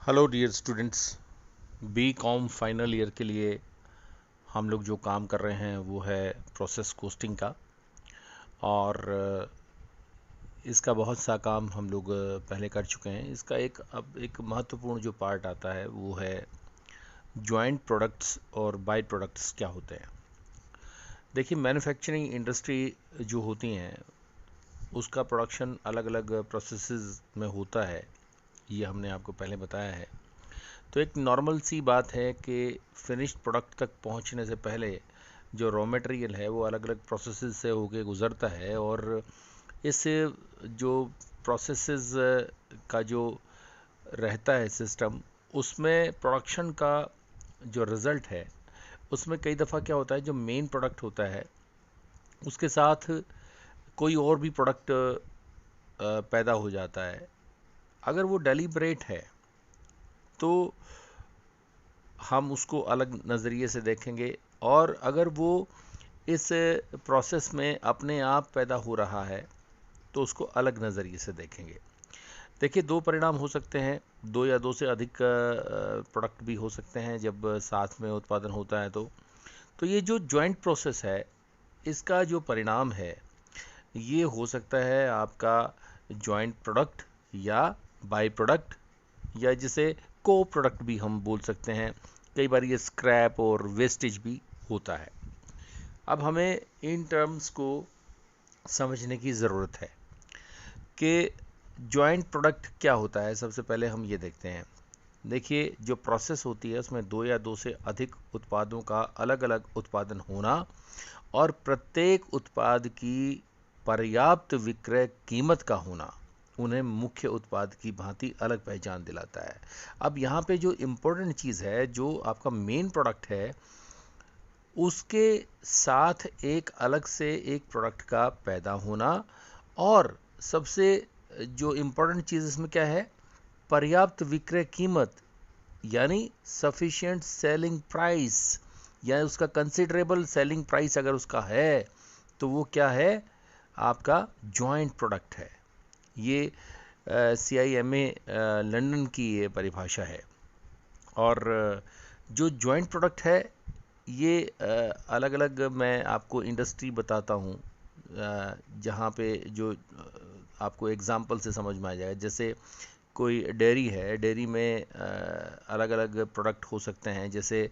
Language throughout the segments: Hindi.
Hello dear students. B com final year के लिए हम लोग जो काम कर रहे हैं वो है प्रोसेस कोस्टिंग का। और इसका बहुत सा काम हम लोग पहले कर चुके हैं। इसका अब एक महत्वपूर्ण जो पार्ट आता है वो है जॉइंट प्रोडक्ट्स और बाई प्रोडक्ट्स क्या होते हैं। देखिए, मैन्युफैक्चरिंग इंडस्ट्री जो होती हैं उसका प्रोडक्शन अलग अलग प्रोसेसेस में होता है। ये हमने आपको पहले बताया है। तो एक नॉर्मल सी बात है कि फिनिश्ड प्रोडक्ट तक पहुंचने से पहले जो रॉ मटेरियल है वो अलग अलग प्रोसेसेस से होके गुज़रता है, और इस जो प्रोसेसेस का जो रहता है सिस्टम, उसमें प्रोडक्शन का जो रिज़ल्ट है उसमें कई दफ़ा क्या होता है, जो मेन प्रोडक्ट होता है उसके साथ कोई और भी प्रोडक्ट पैदा हो जाता है। अगर वो डेलिब्रेट है तो हम उसको अलग नज़रिए से देखेंगे, और अगर वो इस प्रोसेस में अपने आप पैदा हो रहा है तो उसको अलग नज़रिए से देखेंगे। देखिए, दो परिणाम हो सकते हैं, दो या दो से अधिक प्रोडक्ट भी हो सकते हैं जब साथ में उत्पादन होता है। तो ये जो जॉइंट प्रोसेस है इसका जो परिणाम है ये हो सकता है आपका जॉइंट प्रोडक्ट या बाई प्रोडक्ट, या जिसे को प्रोडक्ट भी हम बोल सकते हैं। कई बार ये स्क्रैप और वेस्टेज भी होता है। अब हमें इन टर्म्स को समझने की ज़रूरत है कि जॉइंट प्रोडक्ट क्या होता है। सबसे पहले हम ये देखते हैं। देखिए, जो प्रोसेस होती है उसमें दो या दो से अधिक उत्पादों का अलग अलग उत्पादन होना और प्रत्येक उत्पाद की पर्याप्त विक्रय कीमत का होना उन्हें मुख्य उत्पाद की भांति अलग पहचान दिलाता है। अब यहाँ पे जो इम्पोर्टेंट चीज़ है, जो आपका मेन प्रोडक्ट है उसके साथ एक अलग से एक प्रोडक्ट का पैदा होना, और सबसे जो इम्पोर्टेंट चीज़ इसमें क्या है, पर्याप्त विक्रय कीमत, यानी सफिशिएंट सेलिंग प्राइस, या उसका कंसिडरेबल सेलिंग प्राइस अगर उसका है तो वो क्या है, आपका जॉइंट प्रोडक्ट है। ये CIMA लंदन की ये परिभाषा है। और जो जॉइंट प्रोडक्ट है ये अलग अलग मैं आपको इंडस्ट्री बताता हूँ, जहाँ पे जो आपको एग्जांपल से समझ में आ जाए। जैसे कोई डेयरी है, डेयरी में अलग अलग प्रोडक्ट हो सकते हैं, जैसे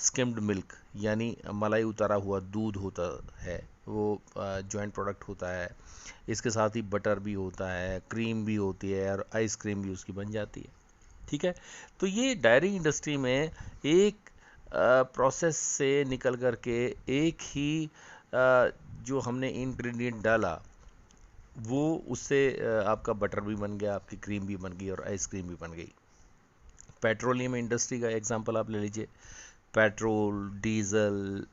स्किम्ड मिल्क यानी मलाई उतारा हुआ दूध होता है, वो जॉइंट प्रोडक्ट होता है। इसके साथ ही बटर भी होता है, क्रीम भी होती है, और आइसक्रीम भी उसकी बन जाती है। ठीक है। तो ये डायरी इंडस्ट्री में एक प्रोसेस से निकल कर के एक ही जो हमने इंग्रेडिएंट डाला वो उससे आपका बटर भी बन गया, आपकी क्रीम भी बन गई, और आइसक्रीम भी बन गई। पेट्रोलियम इंडस्ट्री का एग्जांपल आप ले लीजिए। Petrol, diesel,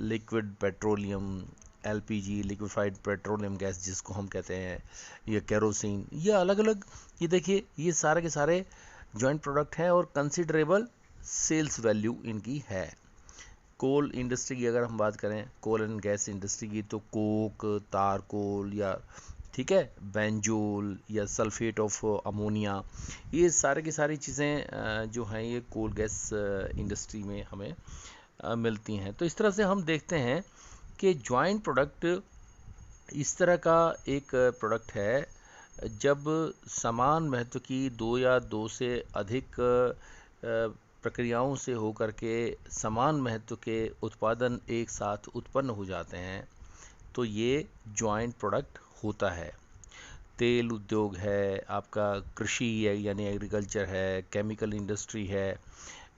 liquid petroleum, LPG liquefied petroleum gas जिसको हम कहते हैं, ये केरोसिन, ये अलग अलग, ये देखिए ये सारे के सारे जॉइंट प्रोडक्ट हैं और कंसिडरेबल सेल्स वैल्यू इनकी है। कोल इंडस्ट्री की अगर हम बात करें, कोल एंड गैस इंडस्ट्री की, तो कोक, तारकोल, या ठीक है, बेंजोल या सल्फेट ऑफ अमोनिया, ये सारे की सारी चीज़ें जो हैं ये कोल गैस इंडस्ट्री में हमें मिलती हैं। तो इस तरह से हम देखते हैं कि जॉइंट प्रोडक्ट इस तरह का एक प्रोडक्ट है जब समान महत्व की दो या दो से अधिक प्रक्रियाओं से होकर के समान महत्व के उत्पादन एक साथ उत्पन्न हो जाते हैं, तो ये जॉइंट प्रोडक्ट होता है। तेल उद्योग है, आपका कृषि है यानी एग्रीकल्चर है, केमिकल इंडस्ट्री है,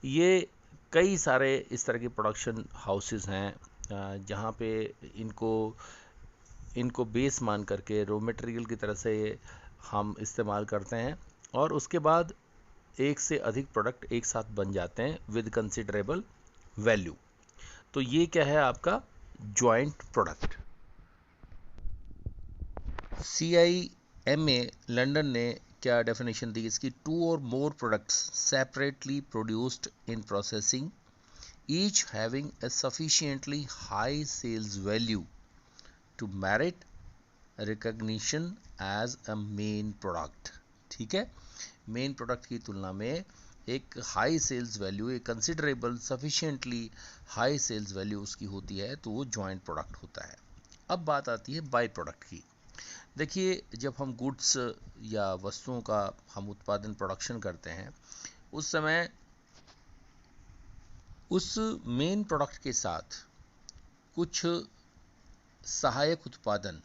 ये कई सारे इस तरह के प्रोडक्शन हाउसेस हैं जहाँ पे इनको इनको बेस मान करके रॉ मटेरियल की तरह से हम इस्तेमाल करते हैं, और उसके बाद एक से अधिक प्रोडक्ट एक साथ बन जाते हैं विद कंसिडरेबल वैल्यू। तो ये क्या है आपका जॉइंट प्रोडक्ट। CIMA लंदन ने क्या डेफिनेशन दी इसकी, टू और more products separately produced in processing each having a sufficiently high sales value to merit recognition as a main product। ठीक है। मेन प्रोडक्ट की तुलना में एक हाई सेल्स वैल्यू, एक considerable sufficiently high sales value उसकी होती है, तो वो जॉइंट प्रोडक्ट होता है। अब बात आती है बाई प्रोडक्ट की। देखिए, जब हम गुड्स या वस्तुओं का हम उत्पादन प्रोडक्शन करते हैं, उस समय उस मेन प्रोडक्ट के साथ कुछ सहायक उत्पादन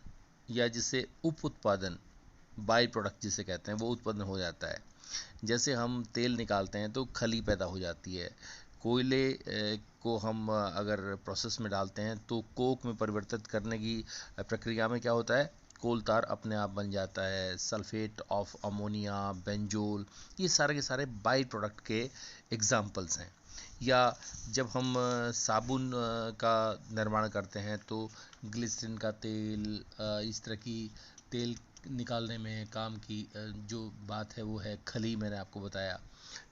या जिसे उप उत्पादन, बाई प्रोडक्ट जिसे कहते हैं, वो उत्पन्न हो जाता है। जैसे हम तेल निकालते हैं तो खली पैदा हो जाती है। कोयले को हम अगर प्रोसेस में डालते हैं तो कोक में परिवर्तित करने की प्रक्रिया में क्या होता है, कोल तार अपने आप बन जाता है। सल्फेट ऑफ अमोनिया, बेंजोल, ये सारे के सारे बाई प्रोडक्ट के एग्जाम्पल्स हैं। या जब हम साबुन का निर्माण करते हैं तो ग्लिसरीन का तेल, इस तरह की तेल निकालने में काम की जो बात है वो है खली, मैंने आपको बताया।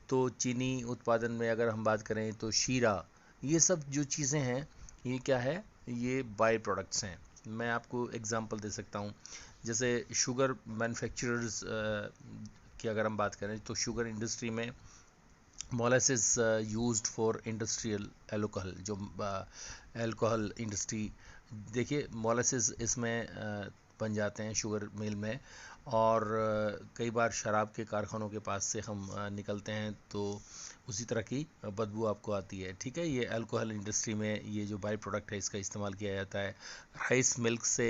तो चीनी उत्पादन में अगर हम बात करें तो शीरा, ये सब जो चीज़ें हैं ये क्या है, ये बाई प्रोडक्ट्स हैं। मैं आपको एग्जांपल दे सकता हूँ, जैसे शुगर मैन्युफैक्चरर्स की अगर हम बात करें तो शुगर इंडस्ट्री में molasses used for industrial alcohol, जो एल्कोहल इंडस्ट्री, देखिए मोलेसिस इसमें बन जाते हैं शुगर मिल में। और कई बार शराब के कारखानों के पास से हम निकलते हैं तो उसी तरह की बदबू आपको आती है। ठीक है, ये अल्कोहल इंडस्ट्री में ये जो बाई प्रोडक्ट है इसका इस्तेमाल किया जाता है। राइस मिल्क से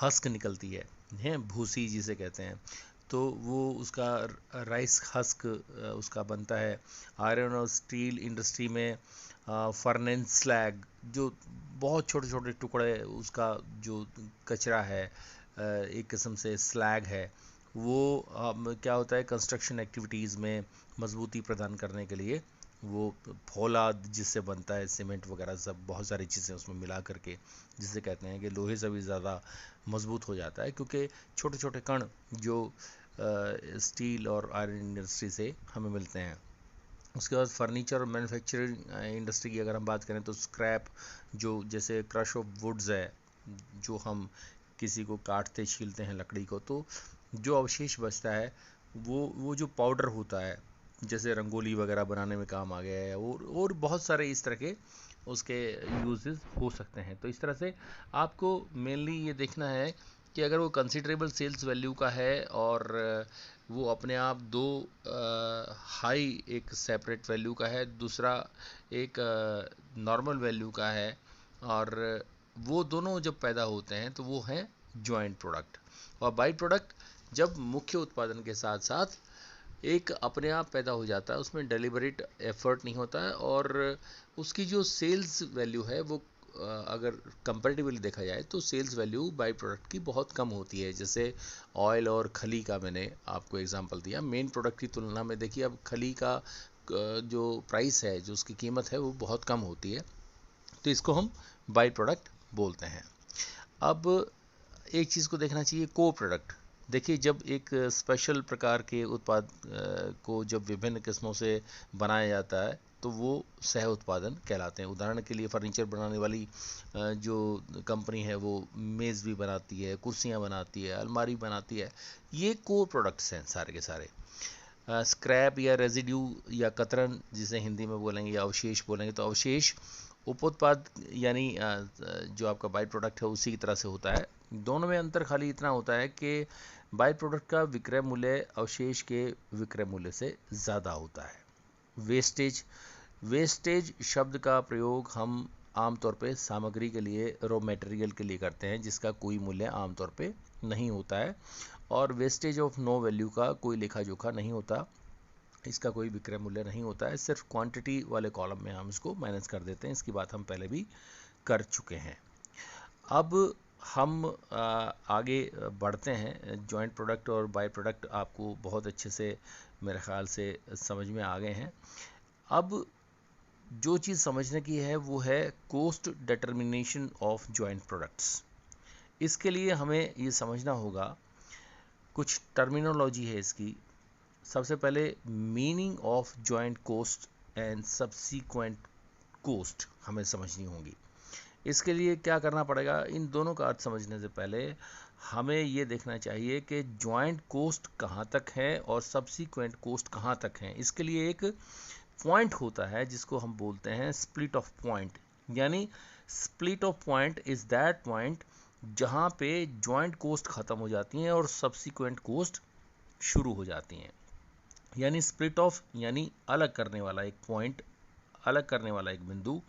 हस्क निकलती है भूसी जिसे कहते हैं, तो वो उसका राइस हस्क उसका बनता है। आयरन और स्टील इंडस्ट्री में फर्नेंस स्लैग, जो बहुत छोटे छोटे टुकड़े उसका जो कचरा है, एक किस्म से स्लैग है, वो क्या होता है कंस्ट्रक्शन एक्टिविटीज़ में मजबूती प्रदान करने के लिए वो फौलाद जिससे बनता है, सीमेंट वगैरह सब बहुत सारी चीज़ें उसमें मिला करके, जिसे कहते हैं कि लोहे से भी ज़्यादा मजबूत हो जाता है, क्योंकि छोटे छोटे कण जो स्टील और आयरन इंडस्ट्री से हमें मिलते हैं। उसके बाद फर्नीचर और मैन्युफैक्चरिंग इंडस्ट्री की अगर हम बात करें तो स्क्रैप, जो जैसे क्रश ऑफ वुड्स है, जो हम किसी को काटते छीलते हैं लकड़ी को, तो जो अवशेष बचता है वो जो पाउडर होता है, जैसे रंगोली वगैरह बनाने में काम आ गया है, और बहुत सारे इस तरह के उसके यूजेस हो सकते हैं। तो इस तरह से आपको मेनली ये देखना है कि अगर वो कंसिडरेबल सेल्स वैल्यू का है और वो अपने आप दो हाई, एक सेपरेट वैल्यू का है, दूसरा एक नॉर्मल वैल्यू का है, और वो दोनों जब पैदा होते हैं तो वो है जॉइंट प्रोडक्ट। और बाई प्रोडक्ट जब मुख्य उत्पादन के साथ साथ एक अपने आप पैदा हो जाता है, उसमें डेलिबरेट एफर्ट नहीं होता है, और उसकी जो सेल्स वैल्यू है वो अगर कंपैरेटिवली देखा जाए तो सेल्स वैल्यू बाई प्रोडक्ट की बहुत कम होती है। जैसे ऑयल और खली का मैंने आपको एग्जांपल दिया, मेन प्रोडक्ट की तुलना में देखिए अब खली का जो प्राइस है, जो उसकी कीमत है, वो बहुत कम होती है, तो इसको हम बाई प्रोडक्ट बोलते हैं। अब एक चीज़ को देखना चाहिए, को प्रोडक्ट। देखिए, जब एक स्पेशल प्रकार के उत्पाद को जब विभिन्न किस्मों से बनाया जाता है तो वो सह उत्पादन कहलाते हैं। उदाहरण के लिए फर्नीचर बनाने वाली जो कंपनी है वो मेज़ भी बनाती है, कुर्सियाँ बनाती है, अलमारी बनाती है, ये को प्रोडक्ट्स हैं सारे के सारे। स्क्रैप या रेजिड्यू या कतरन जिसे हिंदी में बोलेंगे या अवशेष बोलेंगे, तो अवशेष उपोत्पाद यानी जो आपका बाई प्रोडक्ट है उसी की तरह से होता है। दोनों में अंतर खाली इतना होता है कि बाई प्रोडक्ट का विक्रय मूल्य अवशेष के विक्रय मूल्य से ज़्यादा होता है। वेस्टेज, वेस्टेज शब्द का प्रयोग हम आमतौर पे सामग्री के लिए, रॉ मटेरियल के लिए करते हैं जिसका कोई मूल्य आमतौर पे नहीं होता है, और वेस्टेज ऑफ नो वैल्यू का कोई लेखा जोखा नहीं होता, इसका कोई विक्रय मूल्य नहीं होता है। सिर्फ क्वांटिटी वाले कॉलम में हम इसको मैनेज कर देते हैं, इसकी बात हम पहले भी कर चुके हैं। अब हम आगे बढ़ते हैं। जॉइंट प्रोडक्ट और बाई प्रोडक्ट आपको बहुत अच्छे से मेरे ख्याल से समझ में आ गए हैं। अब जो चीज़ समझने की है वो है cost determination of joint products. इसके लिए हमें ये समझना होगा, कुछ टर्मिनोलॉजी है इसकी। सबसे पहले meaning of joint cost and subsequent cost हमें समझनी होगी। इसके लिए क्या करना पड़ेगा, इन दोनों का अर्थ समझने से पहले हमें ये देखना चाहिए कि जॉइंट कोस्ट कहाँ तक है और सब्सीक्वेंट कोस्ट कहाँ तक है। इसके लिए एक पॉइंट होता है जिसको हम बोलते हैं स्प्लिट ऑफ पॉइंट, यानी split off point is that point जहाँ पे जॉइंट कोस्ट ख़त्म हो जाती हैं और सब्सीक्वेंट कोस्ट शुरू हो जाती हैं। यानी स्प्लिट ऑफ यानी अलग करने वाला एक पॉइंट, अलग करने वाला एक बिंदु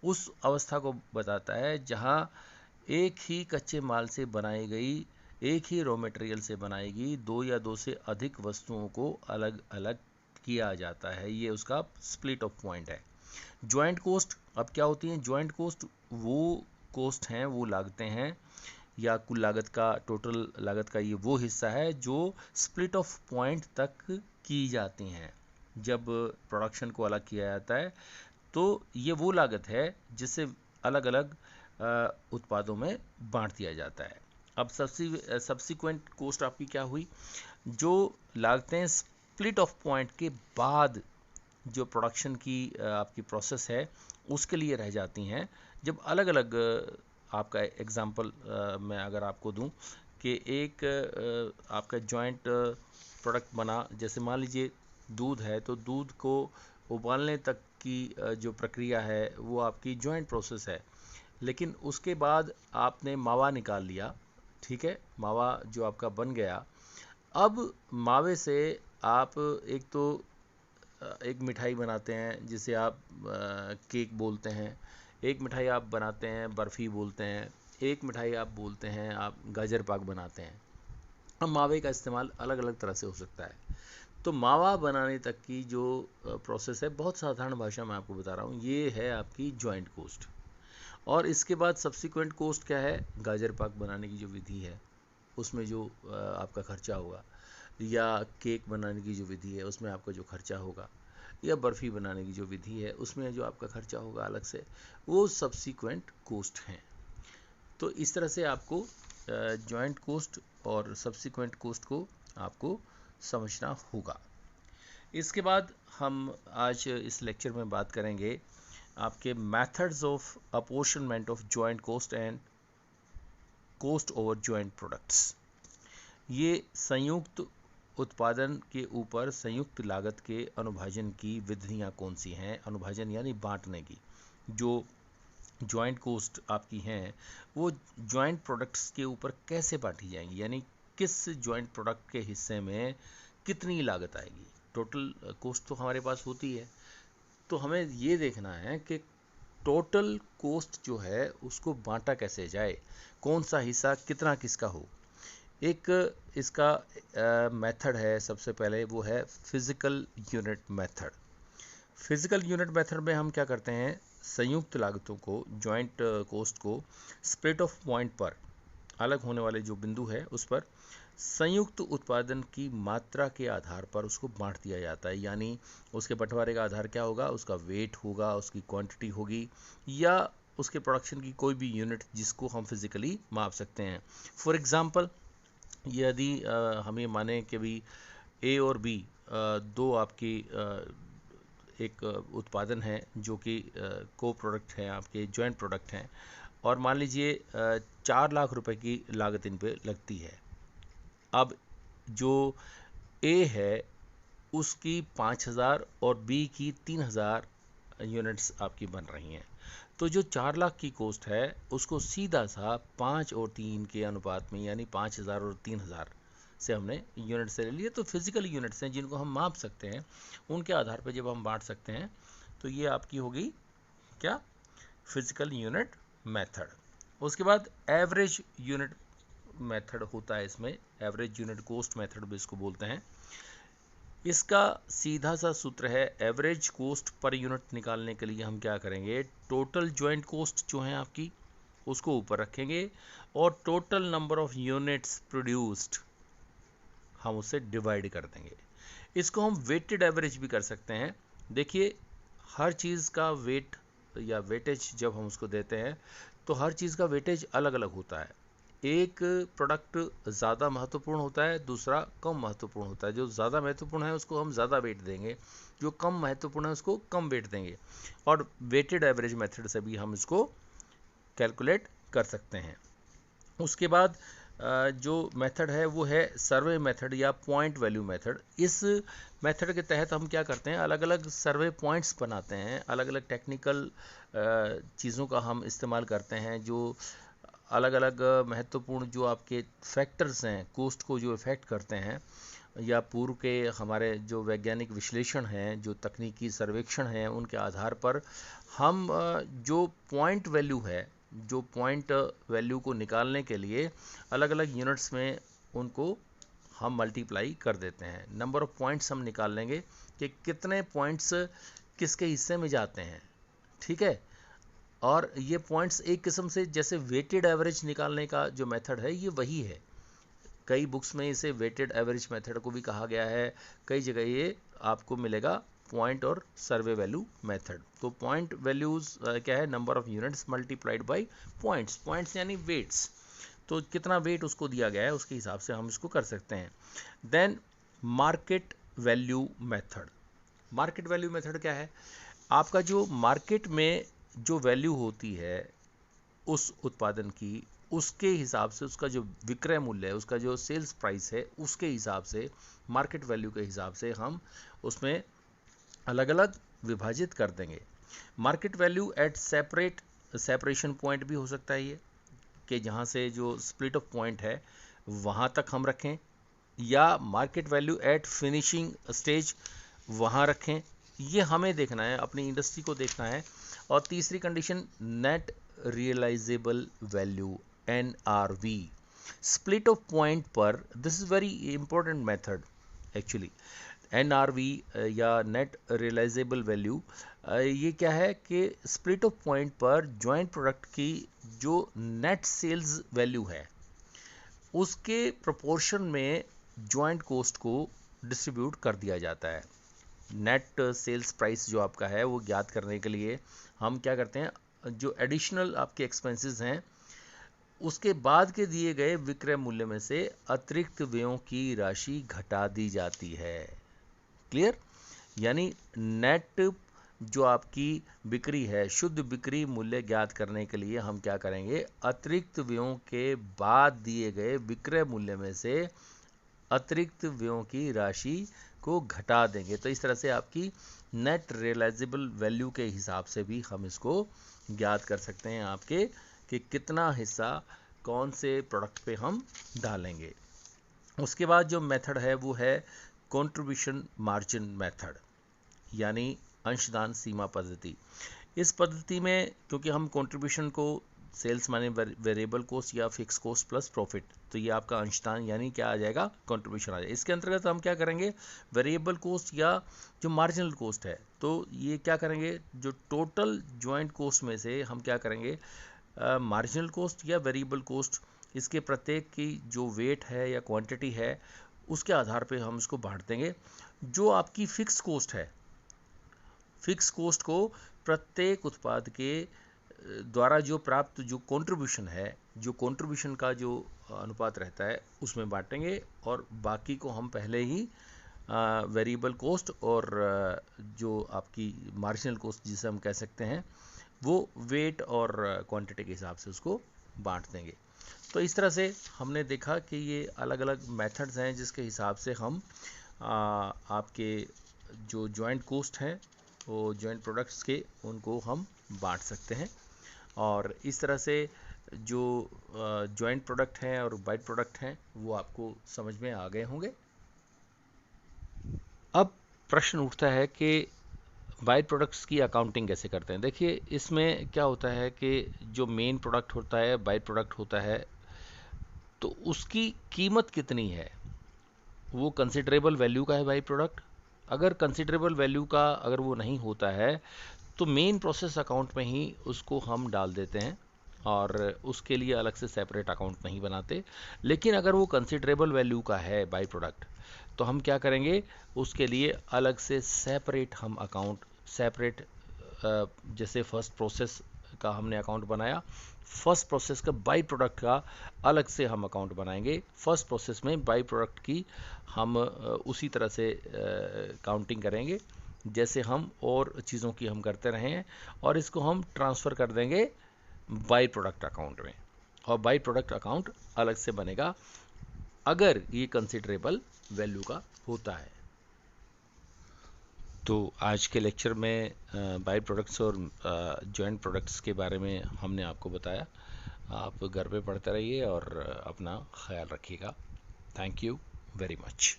उस अवस्था को बताता है जहाँ एक ही कच्चे माल से बनाई गई, एक ही रॉ मटेरियल से बनाई गई दो या दो से अधिक वस्तुओं को अलग अलग किया जाता है। ये उसका स्प्लिट ऑफ पॉइंट है। जॉइंट कोस्ट अब क्या होती हैं? जॉइंट कोस्ट वो कोस्ट हैं, वो लागतें हैं या कुल लागत का, टोटल लागत का ये वो हिस्सा है जो स्प्लिट ऑफ पॉइंट तक की जाती हैं। जब प्रोडक्शन को अलग किया जाता है तो ये वो लागत है जिसे अलग अलग उत्पादों में बांट दिया जाता है। अब सब्सीक्वेंट कोस्ट आपकी क्या हुई? जो लागतें स्प्लिट ऑफ पॉइंट के बाद जो प्रोडक्शन की आपकी प्रोसेस है उसके लिए रह जाती हैं। जब अलग अलग आपका एग्जांपल मैं अगर आपको दूं कि एक आपका जॉइंट प्रोडक्ट बना, जैसे मान लीजिए दूध है, तो दूध को उबालने तक की जो प्रक्रिया है वो आपकी जॉइंट प्रोसेस है। लेकिन उसके बाद आपने मावा निकाल लिया, ठीक है, मावा जो आपका बन गया। अब मावे से आप एक तो एक मिठाई बनाते हैं जिसे आप केक बोलते हैं, एक मिठाई आप बनाते हैं बर्फ़ी बोलते हैं, एक मिठाई आप बोलते हैं आप गाजर पाक बनाते हैं। अब मावे का इस्तेमाल अलग अलग तरह से हो सकता है। तो मावा बनाने तक की जो प्रोसेस है, बहुत साधारण भाषा में आपको बता रहा हूँ, ये है आपकी जॉइंट कोस्ट। और इसके बाद सब्सिक्वेंट कोस्ट क्या है? गाजर पाक बनाने की जो विधि है उसमें जो आपका खर्चा होगा, या केक बनाने की जो विधि है उसमें आपका जो खर्चा होगा, या बर्फ़ी बनाने की जो विधि है उसमें जो आपका खर्चा होगा अलग से, वो सब्सिक्वेंट कोस्ट हैं। तो इस तरह से आपको जॉइंट कोस्ट और सब्सिक्वेंट कोस्ट को आपको समझना होगा। इसके बाद हम आज इस लेक्चर में बात करेंगे आपके methods of apportionment of joint cost and cost over joint products. ये संयुक्त उत्पादन के ऊपर संयुक्त लागत के अनुभाजन की विधियां कौन सी हैं? अनुभाजन यानी बांटने की। जो जॉइंट कोस्ट आपकी हैं वो जॉइंट प्रोडक्ट्स के ऊपर कैसे बांटी जाएंगी, यानी किस जॉइंट प्रोडक्ट के हिस्से में कितनी लागत आएगी। टोटल कोस्ट तो हमारे पास होती है, तो हमें ये देखना है कि टोटल कोस्ट जो है उसको बांटा कैसे जाए, कौन सा हिस्सा कितना किसका हो। एक इसका मेथड है, सबसे पहले वो है physical unit method. Physical unit method में हम क्या करते हैं? संयुक्त लागतों को, जॉइंट कोस्ट को स्प्लिट ऑफ पॉइंट पर, अलग होने वाले जो बिंदु है उस पर संयुक्त उत्पादन की मात्रा के आधार पर उसको बांट दिया जाता है। यानी उसके बंटवारे का आधार क्या होगा? उसका वेट होगा, उसकी क्वांटिटी होगी, या उसके प्रोडक्शन की कोई भी यूनिट जिसको हम फिजिकली माप सकते हैं। फॉर एग्जांपल, यदि हम ये माने कि भी ए और बी दो आपकी एक उत्पादन है जो कि को प्रोडक्ट हैं, आपके जॉइंट प्रोडक्ट हैं, और मान लीजिए 4 लाख रुपए की लागत इन पे लगती है। अब जो ए है उसकी 5,000 और बी की 3,000 यूनिट्स आपकी बन रही हैं। तो जो 4 लाख की कोस्ट है उसको सीधा सा 5 और 3 के अनुपात में, यानी 5,000 और 3,000 से हमने यूनिट से ले लिए। तो फिजिकल यूनिट्स हैं जिनको हम माप सकते हैं, उनके आधार पर जब हम बांट सकते हैं तो ये आपकी होगी क्या? Physical unit method. उसके बाद एवरेज यूनिट मेथड होता है, इसमें एवरेज यूनिट कोस्ट मेथड भी इसको बोलते हैं। इसका सीधा सा सूत्र है, एवरेज कोस्ट पर यूनिट निकालने के लिए हम क्या करेंगे? टोटल जॉइंट कोस्ट जो है आपकी उसको ऊपर रखेंगे और total number of units produced हम उसे डिवाइड कर देंगे। इसको हम वेटेड एवरेज भी कर सकते हैं। देखिए, हर चीज़ का वेट या वेटेज जब हम उसको देते हैं तो हर चीज़ का वेटेज अलग अलग होता है। एक प्रोडक्ट ज़्यादा महत्वपूर्ण होता है, दूसरा कम महत्वपूर्ण होता है। जो ज़्यादा महत्वपूर्ण है उसको हम ज़्यादा वेट देंगे, जो कम महत्वपूर्ण है उसको कम वेट देंगे। और वेटेड एवरेज मेथड से भी हम इसको कैलकुलेट कर सकते हैं। उसके बाद जो मेथड है वो है सर्वे मेथड या पॉइंट वैल्यू मेथड। इस मेथड के तहत हम क्या करते हैं, अलग अलग सर्वे पॉइंट्स बनाते हैं, अलग अलग टेक्निकल चीज़ों का हम इस्तेमाल करते हैं, जो अलग अलग महत्वपूर्ण जो आपके फैक्टर्स हैं कोस्ट को जो इफ़ेक्ट करते हैं, या पूर्व के हमारे जो वैज्ञानिक विश्लेषण हैं, जो तकनीकी सर्वेक्षण हैं, उनके आधार पर हम जो पॉइंट वैल्यू है, जो पॉइंट वैल्यू को निकालने के लिए अलग अलग यूनिट्स में उनको हम मल्टीप्लाई कर देते हैं। नंबर ऑफ पॉइंट्स हम निकाल लेंगे कि कितने पॉइंट्स किसके हिस्से में जाते हैं, ठीक है। और ये पॉइंट्स एक किस्म से जैसे वेटेड एवरेज निकालने का जो मेथड है ये वही है। कई बुक्स में इसे वेटेड एवरेज मेथड को भी कहा गया है, कई जगह ये आपको मिलेगा पॉइंट और सर्वे वैल्यू मेथड। तो पॉइंट वैल्यूज क्या है, number of units multiplied by points. Points यानी वेट्स, तो कितना वेट उसको दिया गया है उसके हिसाब से हम इसको कर सकते हैं। Then market value method. Market value method क्या है, आपका जो मार्केट में जो वैल्यू होती है उस उत्पादन की, उसके हिसाब से उसका जो विक्रय मूल्य है, उसका जो सेल्स प्राइस है, उसके हिसाब से मार्केट वैल्यू के हिसाब से हम उसमें अलग अलग विभाजित कर देंगे। Market value at separation point भी हो सकता है ये, कि जहाँ से जो स्प्लिट ऑफ पॉइंट है वहाँ तक हम रखें, या market value at finishing stage वहाँ रखें। ये हमें देखना है, अपनी इंडस्ट्री को देखना है। और तीसरी condition net realisable value NRV, split off point पर। This is very important method actually. NRV या नेट रियलाइजेबल वैल्यू, ये क्या है कि स्प्लिट ऑफ पॉइंट पर जॉइंट प्रोडक्ट की जो नेट सेल्स वैल्यू है उसके प्रोपोर्शन में जॉइंट कोस्ट को डिस्ट्रीब्यूट कर दिया जाता है। नेट सेल्स प्राइस जो आपका है वो ज्ञात करने के लिए हम क्या करते हैं, जो एडिशनल आपके एक्सपेंसेस हैं उसके बाद के दिए गए विक्रय मूल्य में से अतिरिक्त व्ययों की राशि घटा दी जाती है। क्लियर? यानी नेट जो आपकी बिक्री है, शुद्ध बिक्री मूल्य ज्ञात करने के लिए हम क्या करेंगे, अतिरिक्त व्ययों के बाद दिए गए विक्रय मूल्य में से अतिरिक्त व्ययों की राशि को घटा देंगे। तो इस तरह से आपकी नेट रियलाइजेबल वैल्यू के हिसाब से भी हम इसको ज्ञात कर सकते हैं आपके, कि कितना हिस्सा कौन से प्रोडक्ट पे हम डालेंगे। उसके बाद जो मेथड है वो है कंट्रीब्यूशन मार्जिन मेथड, यानी अंशदान सीमा पद्धति। इस पद्धति में क्योंकि हम कंट्रीब्यूशन को सेल्स माने वेरिएबल कोस्ट या फिक्स कोस्ट प्लस प्रॉफिट, तो ये आपका अंशदान यानी क्या आ जाएगा, कंट्रीब्यूशन आ जाएगा। इसके अंतर्गत हम क्या करेंगे, वेरिएबल कोस्ट या जो मार्जिनल कोस्ट है, तो ये क्या करेंगे, जो टोटल जॉइंट कोस्ट में से हम क्या करेंगे, मार्जिनल कोस्ट या वेरिएबल कोस्ट, इसके प्रत्येक की जो वेट है या क्वांटिटी है उसके आधार पे हम इसको बांट देंगे। जो आपकी फिक्स कोस्ट है, फिक्स कोस्ट को प्रत्येक उत्पाद के द्वारा जो प्राप्त जो कंट्रीब्यूशन है, जो कंट्रीब्यूशन का जो अनुपात रहता है उसमें बांटेंगे, और बाकी को हम पहले ही वेरिएबल कोस्ट और जो आपकी मार्जिनल कोस्ट जिसे हम कह सकते हैं वो वेट और क्वांटिटी के हिसाब से उसको बांट देंगे। तो इस तरह से हमने देखा कि ये अलग अलग मेथड्स हैं जिसके हिसाब से हम आपके जो जॉइंट कोस्ट हैं वो जॉइंट प्रोडक्ट्स के उनको हम बांट सकते हैं। और इस तरह से जो जॉइंट प्रोडक्ट हैं और बाइट प्रोडक्ट हैं वो आपको समझ में आ गए होंगे। अब प्रश्न उठता है कि बाइट प्रोडक्ट्स की अकाउंटिंग कैसे करते हैं। देखिए इसमें क्या होता है कि जो मेन प्रोडक्ट होता है, बाइट प्रोडक्ट होता है, तो उसकी कीमत कितनी है वो कंसिडरेबल वैल्यू का है बाई प्रोडक्ट। अगर कंसिडरेबल वैल्यू का अगर वो नहीं होता है तो मेन प्रोसेस अकाउंट में ही उसको हम डाल देते हैं और उसके लिए अलग से सेपरेट अकाउंट नहीं बनाते। लेकिन अगर वो कंसिडरेबल वैल्यू का है बाई प्रोडक्ट तो हम क्या करेंगे, उसके लिए अलग से सेपरेट हम अकाउंट, सेपरेट जैसे फर्स्ट प्रोसेस का हमने अकाउंट बनाया, फर्स्ट प्रोसेस का बाई प्रोडक्ट का अलग से हम अकाउंट बनाएंगे। फर्स्ट प्रोसेस में बाई प्रोडक्ट की हम उसी तरह से काउंटिंग करेंगे जैसे हम और चीज़ों की हम करते रहे हैं, और इसको हम ट्रांसफ़र कर देंगे बाई प्रोडक्ट अकाउंट में, और बाई प्रोडक्ट अकाउंट अलग से बनेगा अगर ये कंसिडरेबल वैल्यू का होता है। तो आज के लेक्चर में बाई प्रोडक्ट्स और जॉइंट प्रोडक्ट्स के बारे में हमने आपको बताया। आप घर पे पढ़ते रहिए और अपना ख्याल रखिएगा। Thank you very much.